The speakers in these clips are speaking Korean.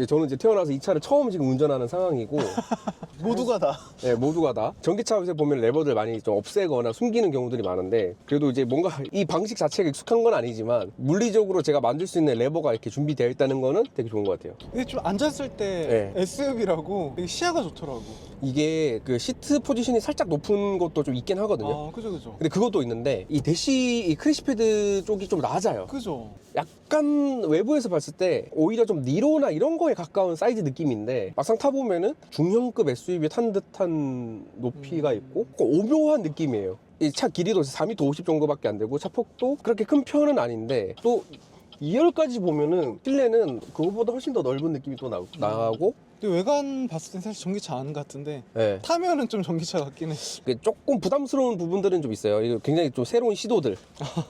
저는 이제 태어나서 이 차를 처음 지금 운전하는 상황이고 모두가 다. 네, 모두가 다 전기차에서 보면 레버들 많이 좀 없애거나 숨기는 경우들이 많은데 그래도 이제 뭔가 이 방식 자체가 익숙한 건 아니지만 물리적으로 제가 만들 수 있는 레버가 이렇게 준비되어 있다는 거는 되게 좋은 것 같아요. 근데 좀 앉았을 때 네. SUV라고 되게 시야가 좋더라고. 이게 그 시트 포지션이 살짝 높은 것도 좀 있긴 하거든요. 아, 그죠. 근데 그것도 있는데 이 대시 이 크래시패드 쪽이 좀 낮아요. 그죠. 약간 외부에서 봤을 때 오히려 좀 니로나 이런 거에 가까운 사이즈 느낌인데 막상 타보면은 중형급 SUV에 탄 듯한 높이가 있고 오묘한 느낌이에요. 이 차 길이도 4m 50 정도밖에 안 되고 차 폭도 그렇게 큰 편은 아닌데 또 2열까지 보면은 실내는 그거보다 훨씬 더 넓은 느낌이 또 나고 근데 외관 봤을 땐 사실 전기차 안 같은데 네. 타면은 좀 전기차 같긴 해. 조금 부담스러운 부분들은 좀 있어요. 이거 굉장히 좀 새로운 시도들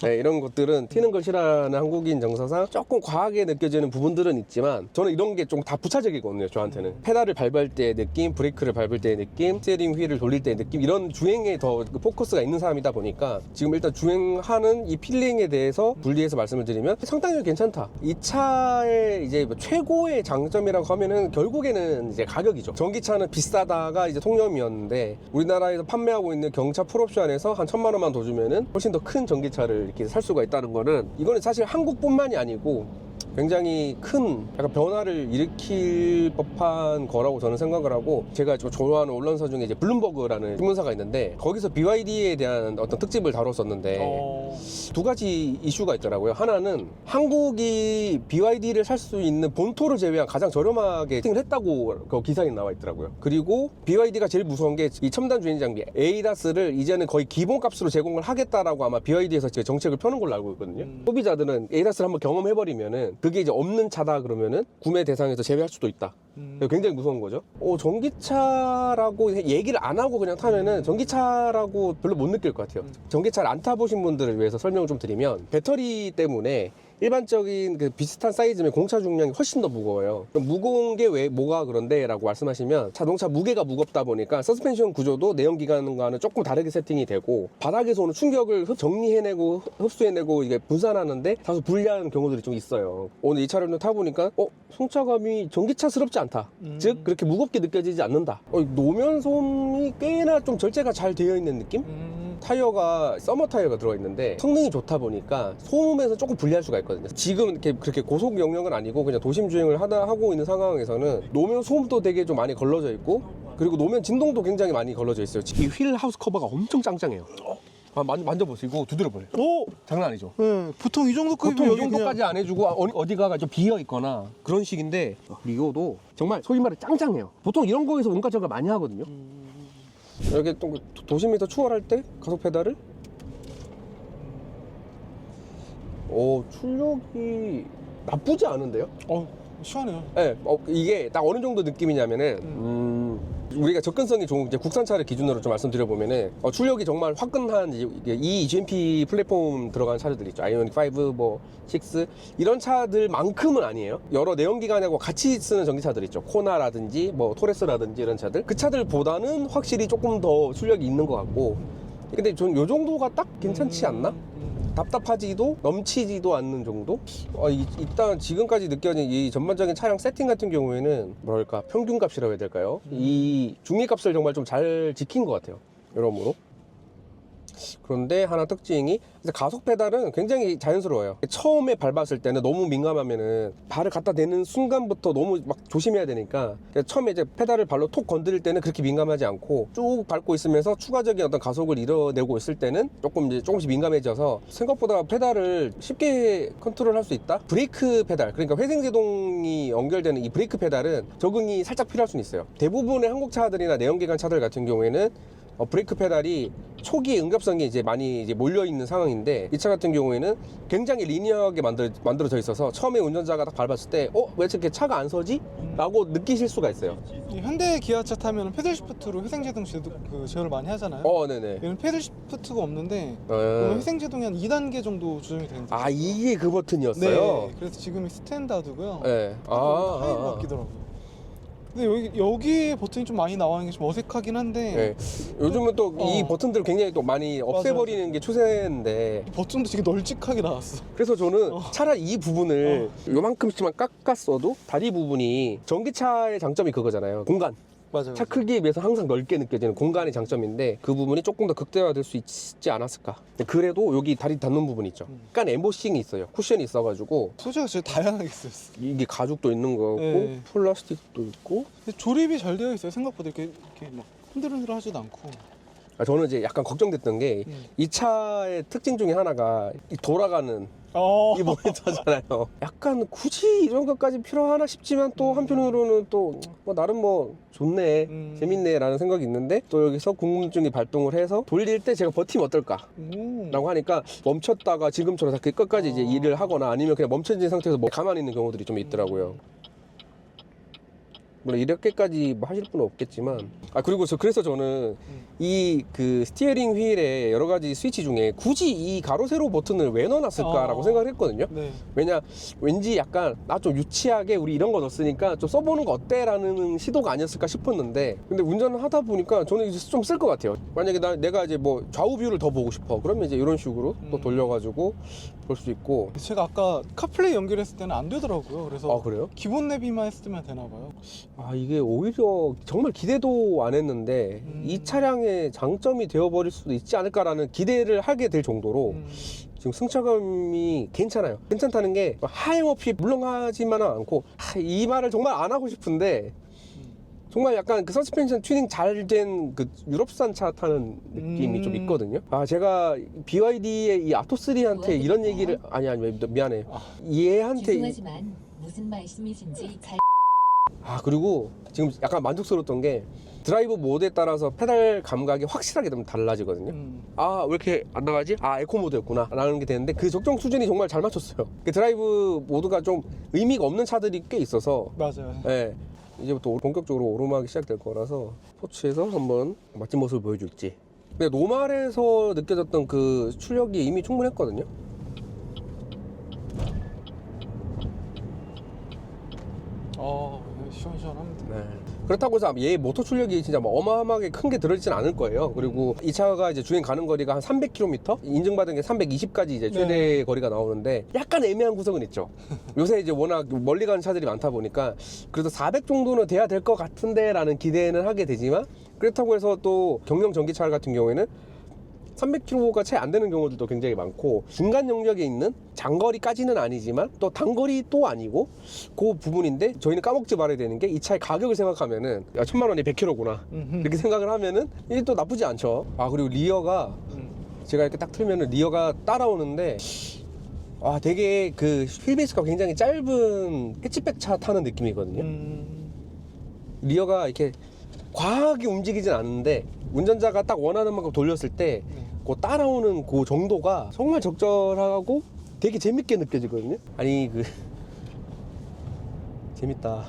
네, 이런 것들은 튀는 걸 싫어하는 한국인 정서상 조금 과하게 느껴지는 부분들은 있지만 저는 이런 게 좀 다 부차적이거든요. 저한테는 페달을 밟을 때의 느낌, 브레이크를 밟을 때의 느낌, 스티어링 휠을 돌릴 때의 느낌 이런 주행에 더 포커스가 있는 사람이다 보니까 지금 일단 주행하는 이 필링에 대해서 분리해서 말씀을 드리면 상당히 괜찮다. 이 차의 이제 최고의 장점이라고 하면은 결국에는 이제 가격이죠. 전기차는 비싸다가 이제 통념이었는데 우리나라에서 판매하고 있는 경차 풀옵션에서 한 1,000만 원만 더 주면은 훨씬 더 큰 전기차를 이렇게 살 수가 있다는 거는 이거는 사실 한국뿐만이 아니고 굉장히 큰 약간 변화를 일으킬 법한 거라고 저는 생각을 하고 제가 좀 좋아하는 언론사 중에 이제 블룸버그라는 신문사가 있는데 거기서 BYD에 대한 어떤 특집을 다뤘었는데 두 가지 이슈가 있더라고요. 하나는 한국이 BYD를 살 수 있는 본토를 제외한 가장 저렴하게 세팅을 했다고 그 기사에 나와 있더라고요. 그리고 BYD가 제일 무서운 게 이 첨단 주행 장비 ADAS를 이제는 거의 기본값으로 제공을 하겠다라고 아마 BYD에서 정책을 펴는 걸로 알고 있거든요. 소비자들은 ADAS를 한번 경험해버리면은 그게 이제 없는 차다 그러면은 구매 대상에서 제외할 수도 있다. 굉장히 무서운 거죠. 전기차라고 얘기를 안 하고 그냥 타면은 전기차라고 별로 못 느낄 것 같아요. 전기차를 안 타보신 분들을 위해서 설명을 좀 드리면 배터리 때문에 일반적인 그 비슷한 사이즈면 공차 중량이 훨씬 더 무거워요. 그럼 무거운 게 왜 뭐가 그런데 라고 말씀하시면 자동차 무게가 무겁다 보니까 서스펜션 구조도 내연기관과는 조금 다르게 세팅이 되고 바닥에서 오는 충격을 정리해내고 흡수해내고 이게 분산하는데 다소 불리한 경우들이 좀 있어요. 오늘 이 차를 좀 타보니까 승차감이 전기차스럽지 않다. 즉 그렇게 무겁게 느껴지지 않는다. 노면 소음이 꽤나 좀 절제가 잘 되어 있는 느낌? 타이어가 서머 타이어가 들어있는데 성능이 좋다 보니까 소음에서 조금 불리할 수가 있거든요. 지금 이렇게 그렇게 고속 영역은 아니고 그냥 도심 주행을 하고 있는 상황에서는 노면 소음도 되게 좀 많이 걸러져 있고 그리고 노면 진동도 굉장히 많이 걸러져 있어요. 이 휠 하우스 커버가 엄청 짱짱해요. 만져보시고 두드려보세요. 오! 장난 아니죠? 네, 보통 이 정도 급이면 보통 이 정도까지 안 해주고 어디가가 좀 비어 있거나 그런 식인데 리오도 정말 소위 말해 짱짱해요. 보통 이런 거에서 원가절감 많이 하거든요. 이렇게 또 도심에서 추월할 때 가속 페달을 출력이 나쁘지 않은데요? 시원해요. 네, 이게 딱 어느 정도 느낌이냐면은 우리가 접근성이 좋은 이제 국산차를 기준으로 좀 말씀드려보면은 출력이 정말 화끈한 이 GMP 플랫폼 들어간 차들 있죠. 아이오닉 5, 6 이런 차들만큼은 아니에요. 여러 내연기관하고 같이 쓰는 전기차들 있죠. 코나라든지 토레스라든지 이런 차들 그 차들보다는 확실히 조금 더 출력이 있는 것 같고 근데 전 요 정도가 딱 괜찮지 않나? 답답하지도 넘치지도 않는 정도? 일단 지금까지 느껴진 이 전반적인 차량 세팅 같은 경우에는 뭐랄까 평균값이라고 해야 될까요? 이 중위값을 정말 좀 잘 지킨 것 같아요. 여러모로. 그런데 하나 특징이 가속 페달은 굉장히 자연스러워요. 처음에 밟았을 때는 너무 민감하면은 발을 갖다 대는 순간부터 너무 막 조심해야 되니까 처음에 이제 페달을 발로 톡 건드릴 때는 그렇게 민감하지 않고 쭉 밟고 있으면서 추가적인 어떤 가속을 이뤄내고 있을 때는 조금씩 민감해져서 생각보다 페달을 쉽게 컨트롤할 수 있다. 브레이크 페달, 그러니까 회생제동이 연결되는 이 브레이크 페달은 적응이 살짝 필요할 수는 있어요. 대부분의 한국차들이나 내연기관 차들 같은 경우에는 브레이크 페달이 초기 응급성이 이제 많이 몰려있는 상황인데 이 차 같은 경우에는 굉장히 리니어하게 만들어져 있어서 처음에 운전자가 딱 밟았을 때 왜 저렇게 차가 안 서지? 라고 느끼실 수가 있어요. 이 현대 기아차 타면 패들 시프트로 회생제동 제어를 많이 하잖아요. 네네. 얘는 패들 시프트가 없는데 회생제동이 한 2단계 정도 조정이 되는데 이게 그 버튼이었어요? 네, 그래서 지금이 스탠다드고요. 네. 하이로 바뀌더라고요. 근데 여기 버튼이 좀 많이 나와 있는 게 좀 어색하긴 한데 네. 요즘은 또 이 버튼들 굉장히 또 많이 없애버리는 게 추세인데 버튼도 되게 널찍하게 나왔어. 그래서 저는 차라리 이 부분을 요만큼씩만 깎았어도 다리 부분이 전기차의 장점이 그거잖아요. 공간. 맞아요. 차 크기에 비해서 항상 넓게 느껴지는 공간이 장점인데 그 부분이 조금 더 극대화될 수 있지 않았을까. 그래도 여기 다리 닿는 부분 있죠. 약간 엠보싱이 있어요. 쿠션이 있어가지고 소재가 진짜 다양하게 쓰였어. 이게 가죽도 있는 거고 네. 플라스틱도 있고. 근데 조립이 잘 되어 있어요. 생각보다 이렇게 막 흔들흔들하지도 않고. 저는 이제 약간 걱정됐던 게 이 차의 특징 중에 하나가 이 돌아가는 이 모니터잖아요. 약간 굳이 이런 것까지 필요하나 싶지만 또 한편으로는 또 뭐 나름 뭐 좋네, 재밌네 라는 생각이 있는데 또 여기서 궁금증이 발동을 해서 돌릴 때 제가 버티면 어떨까 라고 하니까 멈췄다가 지금처럼 이렇게 끝까지 이제 일을 하거나 아니면 그냥 멈춰진 상태에서 뭐 가만히 있는 경우들이 좀 있더라고요. 물론 이렇게까지 뭐 하실 분은 없겠지만 그리고 그래서 저는 이 그 스티어링 휠에 여러 가지 스위치 중에 굳이 이 가로 세로 버튼을 왜 넣어놨을까라고 생각을 했거든요. 네. 왜냐 왠지 약간 나 좀 유치하게 우리 이런 거 넣었으니까 좀 써보는 거 어때? 라는 시도가 아니었을까 싶었는데 근데 운전을 하다 보니까 저는 이제 좀 쓸 것 같아요. 만약에 내가 이제 뭐 좌우 뷰를 더 보고 싶어 그러면 이제 이런 식으로 또 돌려가지고 볼 수 있고. 제가 아까 카플레이 연결했을 때는 안 되더라고요. 그래서 그래요? 기본 내비만 했으면 되나 봐요. 이게 오히려 정말 기대도 안 했는데 이 차량의 장점이 되어버릴 수도 있지 않을까라는 기대를 하게 될 정도로 지금 승차감이 괜찮아요. 괜찮다는 게 하염없이 물렁하지만은 않고 이 말을 정말 안 하고 싶은데 정말 약간 그 서스펜션 튜닝 잘 된 그 유럽산 차 타는 느낌이 좀 있거든요. 제가 BYD의 이 아토3한테 이런 얘기를 아니 미안해. 얘한테 죄송하지만 무슨 말씀이신지 잘 그리고 지금 약간 만족스러웠던 게 드라이브 모드에 따라서 페달 감각이 확실하게 좀 달라지거든요. 왜 이렇게 안 나가지? 에코 모드였구나 라는 게 되는데 그 적정 수준이 정말 잘 맞췄어요. 그 드라이브 모드가 좀 의미가 없는 차들이 꽤 있어서 맞아요. 네, 이제부터 본격적으로 오르막이 시작될 거라서 스포츠에서 한번 멋진 모습을 보여줄지. 근데 노말에서 느껴졌던 그 출력이 이미 충분했거든요. 시원시원합니다. 네. 그렇다고 해서 얘 모터 출력이 진짜 뭐 어마어마하게 큰 게 들어있진 않을 거예요. 그리고 이 차가 이제 주행 가는 거리가 한 300km? 인증받은 게 320까지 이제 최대 거리가 나오는데 약간 애매한 구석은 있죠. 요새 이제 워낙 멀리 가는 차들이 많다 보니까 그래도 400 정도는 돼야 될 것 같은데 라는 기대는 하게 되지만 그렇다고 해서 또 경량 전기차 같은 경우에는 300km가 채 안 되는 경우들도 굉장히 많고 중간 영역에 있는 장거리까지는 아니지만 또 단거리 또 아니고 그 부분인데 저희는 까먹지 말아야 되는 게 이 차의 가격을 생각하면은 1000만 원에 100km구나 이렇게 생각을 하면은 이게 또 나쁘지 않죠. 그리고 리어가 제가 이렇게 딱 틀면은 리어가 따라오는데 되게 그 휠베이스가 굉장히 짧은 해치백 차 타는 느낌이거든요. 리어가 이렇게 과하게 움직이진 않는데 운전자가 딱 원하는 만큼 돌렸을 때 그 따라오는 그 정도가 정말 적절하고 되게 재밌게 느껴지거든요. 재밌다.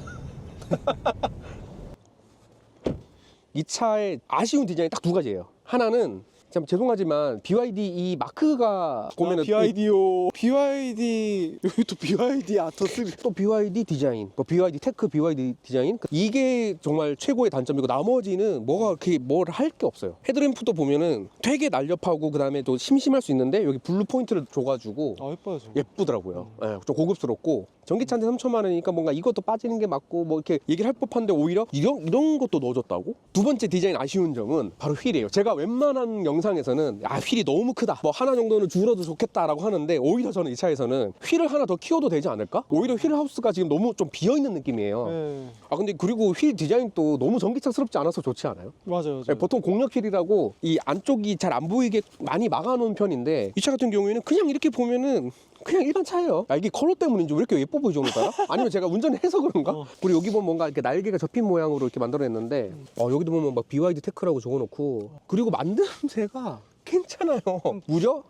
이 차의 아쉬운 디자인이 딱 두 가지예요. 하나는 참 죄송하지만 BYD 이 마크가 보면은 BYD요. BYD 여기 또 BYD 아토3 또 BYD 디자인, 또 BYD 테크 BYD 디자인 이게 정말 최고의 단점이고 나머지는 뭐가 그렇게 뭘 할 게 없어요. 헤드램프도 보면은 되게 날렵하고 그 다음에 또 심심할 수 있는데 여기 블루 포인트를 줘가지고 예뻐요. 저거. 예쁘더라고요. 좀 고급스럽고 전기차인데 3천만 원이니까 뭔가 이것도 빠지는 게 맞고 뭐 이렇게 얘기를 할 법한데 오히려 이런 것도 넣어줬다고? 두 번째 디자인 아쉬운 점은 바로 휠이에요. 제가 웬만한 영상에서는 휠이 너무 크다 뭐 하나 정도는 줄어도 좋겠다라고 하는데 오히려 저는 이 차에서는 휠을 하나 더 키워도 되지 않을까? 오히려 휠 하우스가 지금 너무 좀 비어있는 느낌이에요. 네. 근데 그리고 휠 디자인도 너무 전기차스럽지 않아서 좋지 않아요? 맞아요. 보통 공력 휠이라고 이 안쪽이 잘 안 보이게 많이 막아놓은 편인데 이 차 같은 경우에는 그냥 이렇게 보면은 그냥 일반 차예요. 이게 컬러 때문인지 왜 이렇게 예뻐 보이지 오늘따라? 아니면 제가 운전을 해서 그런가? 그리고 여기 보면 뭔가 이렇게 날개가 접힌 모양으로 이렇게 만들어냈는데 여기도 보면 막 BYD 테크라고 적어놓고 그리고 만듦새가 괜찮아요. 무려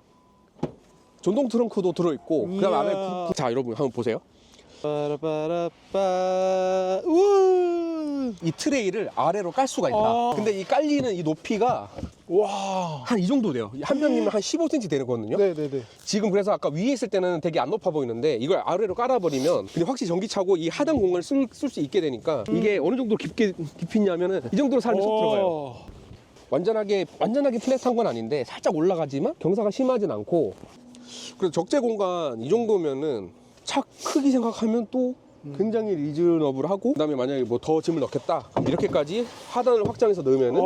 전동 트렁크도 들어있고 그 다음 안에 자 여러분 한번 보세요. 빠라빠라빠 우와 이 트레이를 아래로 깔 수가 있다. 근데 이 깔리는 이 높이가 와. 한 이 정도 돼요. 한 명이면 한 15cm 되거든요. 네네네. 지금 그래서 아까 위에 있을 때는 되게 안 높아 보이는데 이걸 아래로 깔아버리면 근데 확실히 전기차고 이 하단 공간을 쓸 수 있게 되니까 이게 어느 정도 깊이냐면은 이 정도로 사람이 쏙 들어가요. 완전하게 플랫한 건 아닌데 살짝 올라가지만 경사가 심하진 않고 그래서 적재 공간 이 정도면은 차 크기 생각하면 또 굉장히 리즈너블하고 그다음에 만약에 뭐 더 짐을 넣겠다 그럼 이렇게까지 하단을 확장해서 넣으면은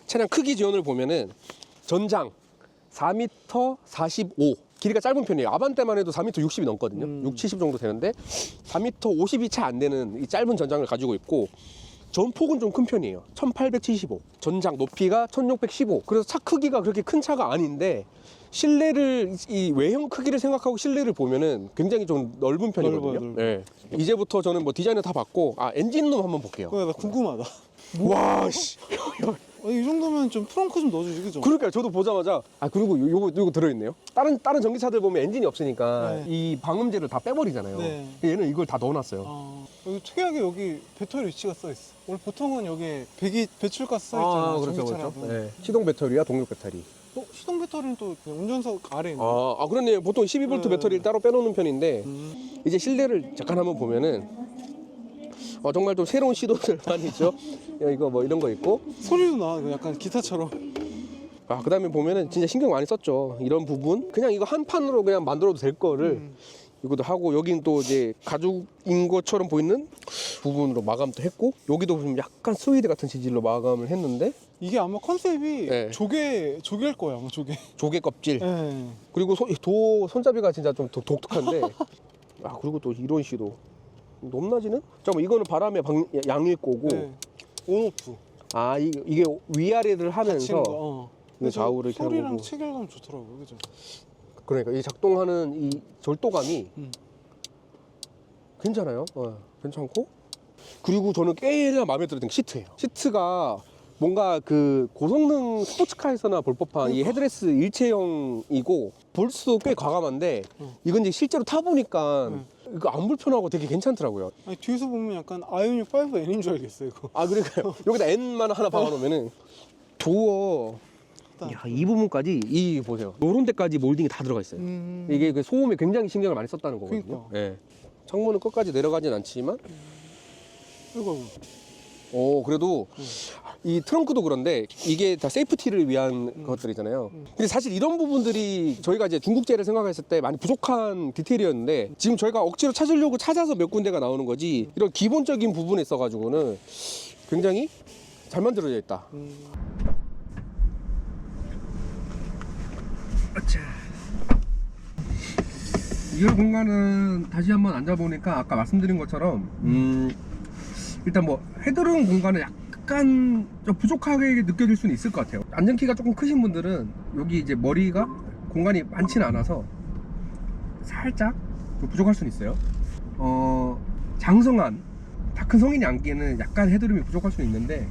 차량 크기 지원을 보면은 전장 4m 45 길이가 짧은 편이에요. 아반떼만 해도 4m 60이 넘거든요. 6, 70 정도 되는데 4m 50이 채 안 되는 이 짧은 전장을 가지고 있고 전폭은 좀 큰 편이에요. 1875 전장 높이가 1615 그래서 차 크기가 그렇게 큰 차가 아닌데 실내를 이 외형 크기를 생각하고 실내를 보면은 굉장히 좀 넓은 편이거든요. 넓어요. 네. 이제부터 저는 뭐 디자인을 다 봤고 엔진룸 한번 볼게요. 나 궁금하다. 와 씨. 이 정도면 좀 트렁크 좀 넣어주지, 그죠? 그러니까요. 저도 보자마자 그리고 요거 들어있네요. 다른 전기차들 보면 엔진이 없으니까 네. 이 방음제를 다 빼버리잖아요. 네. 얘는 이걸 다 넣어놨어요. 여기 특이하게 여기 배터리 위치가 써있어. 원래 보통은 여기 배출가스 써있잖아. 그렇죠, 전기차라도. 그렇죠. 네. 시동 배터리야, 동력 배터리. 시동 배터리는 또 그냥 운전석 아래에 있는. 그렇네요. 보통 12V 네. 배터리를 따로 빼놓는 편인데 이제 실내를 잠깐 한번 보면은 정말 좀 새로운 시도들 많이 있죠. 이거 뭐 이런 거 있고. 소리도 나. 이거 약간 기타처럼. 그다음에 보면은 진짜 신경 많이 썼죠. 이런 부분 그냥 이거 한 판으로 그냥 만들어도 될 거를 이것도 하고 여긴 또 이제 가죽인 것처럼 보이는 부분으로 마감도 했고 여기도 좀 약간 스웨이드 같은 재질로 마감을 했는데 이게 아마 컨셉이 네. 조개일 거야, 아마 조개. 조개 껍질 네. 그리고 도 손잡이가 진짜 좀 독특한데 그리고 또 이런 시도 높낮이는? 잠깐만 이거는 바람의 양일 거고 네. 온오프. 이게 위아래를 하면서 닫히는 거. 이거 좌우를 이렇게 소리랑 하고 체결감 좋더라고요, 그죠? 그러니까 이 작동하는 이 절도감이 괜찮아요. 괜찮고 그리고 저는 꽤나 마음에 들었던 게 시트예요. 시트가 뭔가 그 고성능 스포츠카에서나 볼 법한 이 헤드레스 일체형이고 볼수도 꽤 과감한데 이건 이제 실제로 타보니까 이거 안 불편하고 되게 괜찮더라고요. 아니, 뒤에서 보면 약간 아이오닉 5 N인 줄 알겠어요, 이거. 그러니까요. 여기다 N만 하나 박아놓으면은 도어 이 부분까지 이 보세요. 요런 데까지 몰딩이 다 들어가 있어요. 이게 그 소음에 굉장히 신경을 많이 썼다는 거거든요. 그러니까. 네. 창문은 끝까지 내려가진 않지만 이거. 그래도 이 트렁크도 그런데 이게 다 세이프티를 위한 것들이잖아요. 근데 사실 이런 부분들이 저희가 이제 중국제를 생각했을 때 많이 부족한 디테일이었는데 지금 저희가 억지로 찾으려고 찾아서 몇 군데가 나오는 거지 이런 기본적인 부분에 있어가지고는 굉장히 잘 만들어져 있다. 이 공간은 다시 한번 앉아보니까 아까 말씀드린 것처럼 일단 뭐 헤드룸 공간은 약간 좀 부족하게 느껴질 수는 있을 것 같아요. 안전키가 조금 크신 분들은 여기 이제 머리가 공간이 많지는 않아서 살짝 부족할 수는 있어요. 장성한 다 큰 성인이 안기에는 약간 헤드룸이 부족할 수는 있는데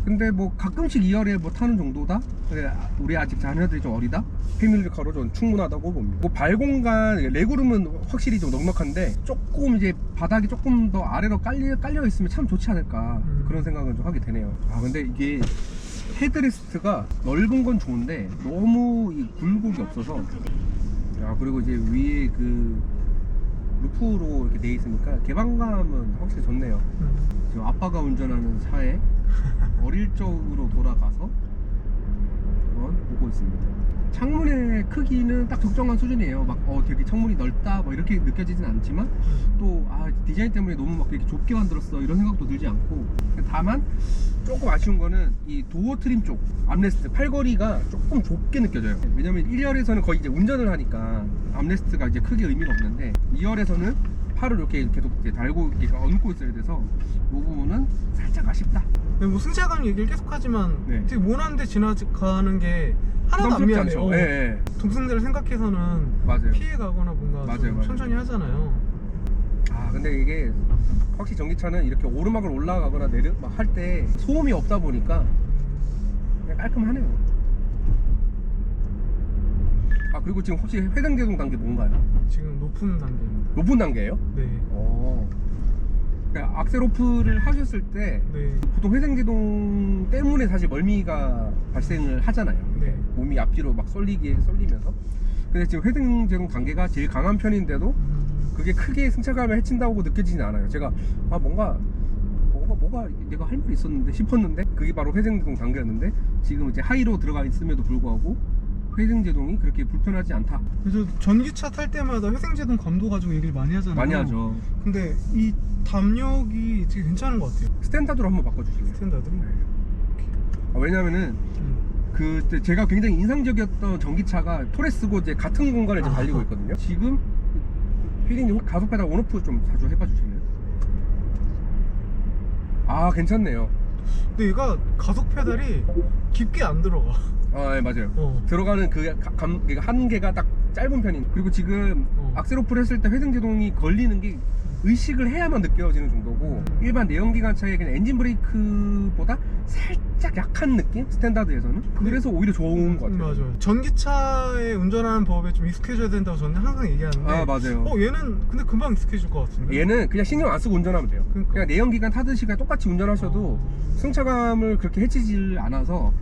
근데 뭐 가끔씩 2열에 뭐 타는 정도다? 그래, 우리 아직 자녀들이 좀 어리다? 패밀리카로 좀 충분하다고 봅니다. 뭐 발공간, 레그룸은 확실히 좀 넉넉한데 조금 이제 바닥이 조금 더 아래로 깔려 있으면 참 좋지 않을까 그런 생각은 좀 하게 되네요. 근데 이게 헤드레스트가 넓은 건 좋은데 너무 이 굴곡이 없어서 그리고 이제 위에 그 루프로 이렇게 돼 있으니까 개방감은 확실히 좋네요. 지금 아빠가 운전하는 차에 어릴 적으로 돌아가서 한번 보고 있습니다. 창문의 크기는 딱 적정한 수준이에요. 막 되게 창문이 넓다 뭐 이렇게 느껴지진 않지만 또 디자인 때문에 너무 막 이렇게 좁게 만들었어 이런 생각도 들지 않고 다만 조금 아쉬운 거는 이 도어 트림 쪽 암레스트 팔걸이가 조금 좁게 느껴져요. 왜냐면 1열에서는 거의 이제 운전을 하니까 암레스트가 이제 크게 의미가 없는데 2열에서는 팔을 이렇게 계속 이제 달고 이렇게 얹고 있어야 돼서 이 부분은 살짝 아쉽다. 뭐 승차감 얘기를 계속하지만 네. 되게 모난데 지나가는 게 하나도 안 부담스럽지 미안해요. 않죠? 예. 동승자를 생각해서는 맞아요. 피해가거나 뭔가 맞아요, 좀 맞아요. 천천히 하잖아요. 근데 이게 확실히 전기차는 이렇게 오르막을 올라가거나 내려 막 할 때 소음이 없다 보니까 그냥 깔끔하네요. 그리고 지금 혹시 회전제동 단계 뭔가요? 지금 높은 단계입니다. 높은 단계예요? 네. 그러니까 악셀 오프를 하셨을 때 네. 보통 회생제동 때문에 사실 멀미가 발생을 하잖아요. 네. 몸이 앞뒤로 막 쏠리면서. 근데 지금 회생제동 단계가 제일 강한 편인데도 그게 크게 승차감을 해친다고 느껴지진 않아요. 제가 뭐가 내가 할 말이 있었는데 싶었는데 그게 바로 회생제동 단계였는데 지금 이제 하이로 들어가 있음에도 불구하고 회생제동이 그렇게 불편하지 않다. 그래서 전기차 탈 때마다 회생제동 감도 가지고 얘기를 많이 하잖아요. 많이 하죠. 근데 이 담력이 되게 괜찮은 것 같아요. 스탠다드로 한번 바꿔주실래요? 스탠다드로. 왜냐면은 그때 제가 굉장히 인상적이었던 전기차가 토레스고 이제 같은 공간에 이제 달리고 있거든요. 지금 피디님 가속 페달 온오프 좀 자주 해봐 주실래요? 아 괜찮네요. 근데 얘가 가속 페달이 깊게 안 들어가. 아 네, 맞아요. 들어가는 그 한계가 딱 짧은 편인. 그리고 지금 악셀 오프를 했을 때 회생제동이 걸리는 게 의식을 해야만 느껴지는 정도고 일반 내연기관차의 그냥 엔진 브레이크보다 살짝 약한 느낌? 스탠다드에서는 그래서 오히려 좋은 것 같아요. 맞아요. 전기차에 운전하는 법에 좀 익숙해져야 된다고 저는 항상 얘기하는데 아 맞아요. 얘는 근데 금방 익숙해질 것 같은데. 얘는 그냥 신경 안 쓰고 운전하면 돼요. 그러니까. 그냥 내연기관 타듯이 그냥 똑같이 운전하셔도 승차감을 그렇게 해치질 않아서.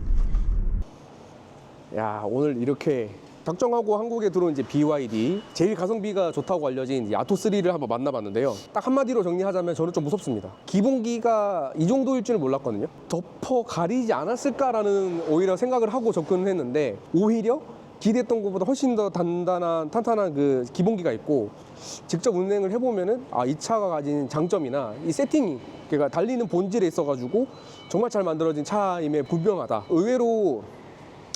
야 오늘 이렇게 작정하고 한국에 들어온 이제 BYD 제일 가성비가 좋다고 알려진 이 아토3를 한번 만나봤는데요. 딱 한마디로 정리하자면 저는 좀 무섭습니다. 기본기가 이 정도일 줄 몰랐거든요. 덮어 가리지 않았을까라는 오히려 생각을 하고 접근을 했는데 오히려 기대했던 것보다 훨씬 더 탄탄한 그 기본기가 있고 직접 운행을 해보면은 이 차가 가진 장점이나 이 세팅이 그러니까 달리는 본질에 있어가지고 정말 잘 만들어진 차임에 분명하다. 의외로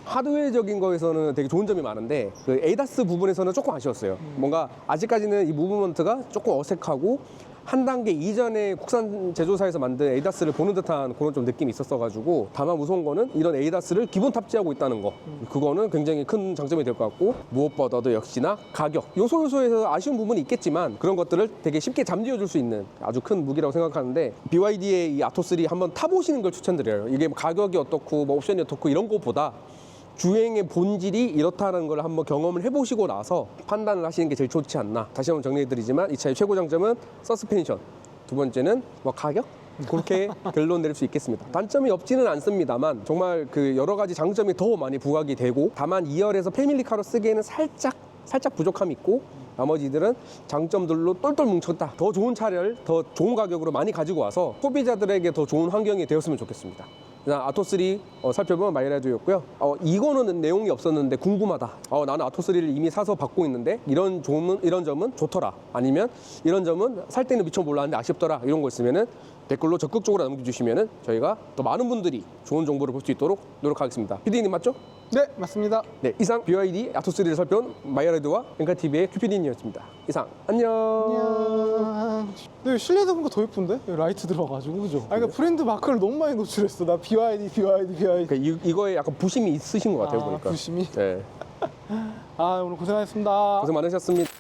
하드웨어적인 거에서는 되게 좋은 점이 많은데 그 에이다스 부분에서는 조금 아쉬웠어요. 뭔가 아직까지는 이 무브먼트가 조금 어색하고 한 단계 이전에 국산 제조사에서 만든 에이다스를 보는 듯한 그런 좀 느낌이 있었어가지고 다만 무서운 거는 이런 에이다스를 기본 탑재하고 있다는 거 그거는 굉장히 큰 장점이 될 것 같고 무엇보다도 역시나 가격 요소에서 아쉬운 부분이 있겠지만 그런 것들을 되게 쉽게 잠재워줄 수 있는 아주 큰 무기라고 생각하는데 BYD의 이 아토3 한번 타보시는 걸 추천드려요. 이게 뭐 가격이 어떻고 뭐 옵션이 어떻고 이런 것보다 주행의 본질이 이렇다는 걸 한번 경험을 해보시고 나서 판단을 하시는 게 제일 좋지 않나. 다시 한번 정리해드리지만 이 차의 최고 장점은 서스펜션, 두 번째는 뭐 가격? 그렇게 결론 내릴 수 있겠습니다. 단점이 없지는 않습니다만 정말 그 여러 가지 장점이 더 많이 부각이 되고 다만 2열에서 패밀리카로 쓰기에는 살짝 부족함이 있고 나머지들은 장점들로 똘똘 뭉쳤다. 더 좋은 차를 더 좋은 가격으로 많이 가지고 와서 소비자들에게 더 좋은 환경이 되었으면 좋겠습니다. 아토3 살펴본 마이라이드였고요. 이거는 내용이 없었는데 궁금하다. 나는 아토3를 이미 사서 받고 있는데 이런 점은 좋더라. 아니면 이런 점은 살 때는 미처 몰랐는데 아쉽더라. 이런 거 있으면은 댓글로 적극적으로 남겨주시면은 저희가 더 많은 분들이 좋은 정보를 볼 수 있도록 노력하겠습니다. PD님 맞죠? 네, 맞습니다. 네, 이상 BYD 아토3를 살펴본 마이라이드와 엔카TV의 큐피디님이었습니다. 이상 안녕. 안녕. 근데 실내에서 보니까 더 예쁜데? 여기 라이트 들어가지고 그죠? 그러니까 브랜드 마크를 너무 많이 노출했어. 나 BYD. 그러니까 이거에 약간 부심이 있으신 것 같아요 보니까. 부심이. 네, 오늘 고생하셨습니다. 고생 많으셨습니다.